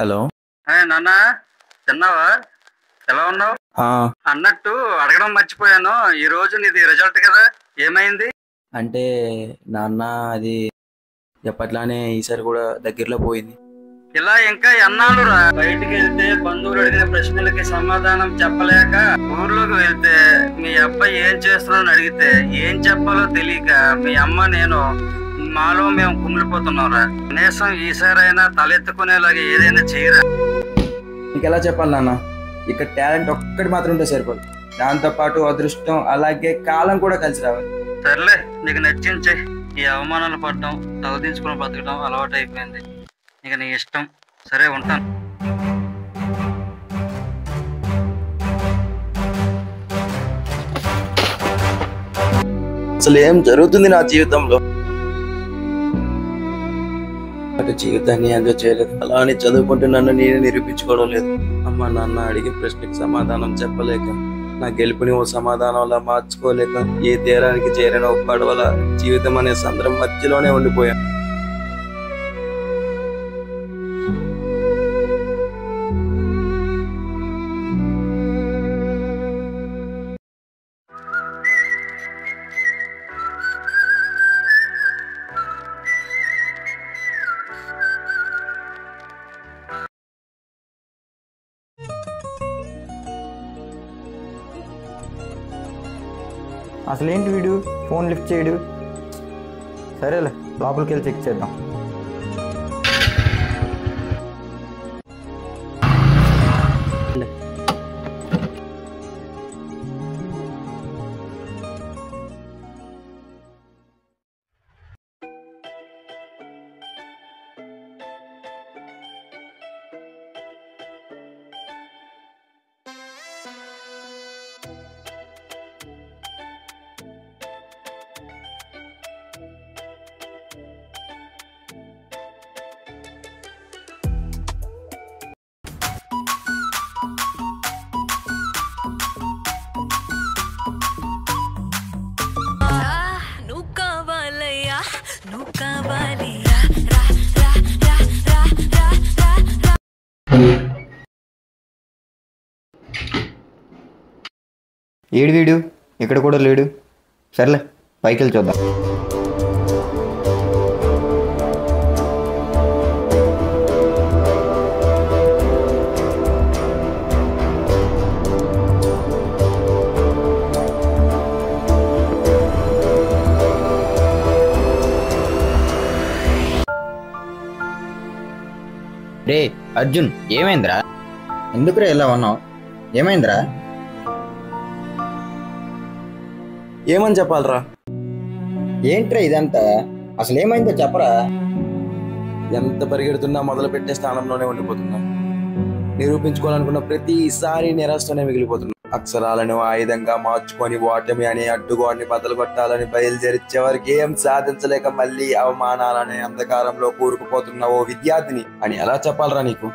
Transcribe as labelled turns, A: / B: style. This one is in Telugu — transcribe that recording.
A: హలో.
B: నాన్న తిన్నావా? ఎలా ఉన్నావు?
A: ఆ,
B: అన్నట్టు అడగడం మర్చిపోయాను. ఈ రోజు నీది రిజల్ట్ కదా, ఏమైంది?
A: అంటే నాన్న అది ఎప్పట్లానే ఈసారి కూడా దగ్గరలో పోయింది.
B: ఇలా ఇంకా ఎన్నాళ్ళు రా? బయటికి వెళ్తే బంధువులు అడిగిన ప్రశ్నలకి సమాధానం చెప్పలేక, ఊర్లోకి వెళ్తే మీ అబ్బాయి ఏం చేస్తున్నాడని అడిగితే ఏం చెప్పాలో తెలియక మీ అమ్మ నేను మాలో మేము కుమిలిపోతున్నాం రా. కనీసం ఈసారైనా తలెత్తుకునేలాగా ఏదైనా చేయరా.
A: ఇంకెలా చెప్పాలి నాన్న, ఇక్కడ టాలెంట్ ఒక్కటి మాత్రం ఉంటే సరిపోదు, దాంతోపాటు అదృష్టం అలాగే కాలం కూడా కలిసి రావాలి.
B: సర్లే, నీకు నచ్చించే. ఈ అవమానాలు పడటం, తలదించుకుని బతకడం అలవాటు అయిపోయింది. ఇక నీ ఇష్టం. సరే, ఉంటాను.
A: అసలు ఏం జరుగుతుంది నా జీవితంలో? అటు జీవితాన్ని ఎంజాయ్ చేయలేదు, అలా అని చదువుకుంటూ నన్ను నేనే నిరూపించుకోవడం లేదు. అమ్మ నాన్న అడిగే ప్రశ్నకి సమాధానం చెప్పలేక, నా గెలుపుని ఓ సమాధానంలా మార్చుకోలేక, ఏ తీరానికి చేరిన ఒక పడవల జీవితం అనే సందర్భం మధ్యలోనే ఉండిపోయాను.
C: అసలేంటి వీడు ఫోన్ లిఫ్ట్ చేయడు? సరేలే, లోపలికి వెళ్ళి చెక్ చేద్దాం. ఏడు వీడు ఇక్కడ కూడా లేడు. సర్లే, పైకి వెళ్ళి చూద్దాం.
D: రే అర్జున్, ఏమైందిరా?
C: ఎందుకురా ఇలా ఉన్నావు? ఏమైందిరా?
A: ఏమని చెప్పాలరా?
C: ఏంట్రా ఇదంతా? అసలు ఏమైందో చెప్పరా.
A: ఎంత పరిగెడుతున్నా మొదలు పెట్టే స్థానంలోనే ఉండిపోతున్నా. నిరూపించుకోవాలనుకున్న ప్రతిసారి నిరాశతోనే మిగిలిపోతున్నా. అక్షరాలను ఆయుధంగా మార్చుకొని ఓటమి అనే అడ్డుగోడని బద్దలు కొట్టాలని బయలుదేరి చివరికి ఏం సాధించలేక మళ్ళీ అవమానాలనే అంధకారంలో కూరుకుపోతున్న ఓ విద్యార్థిని అని ఎలా చెప్పాలరా నీకు?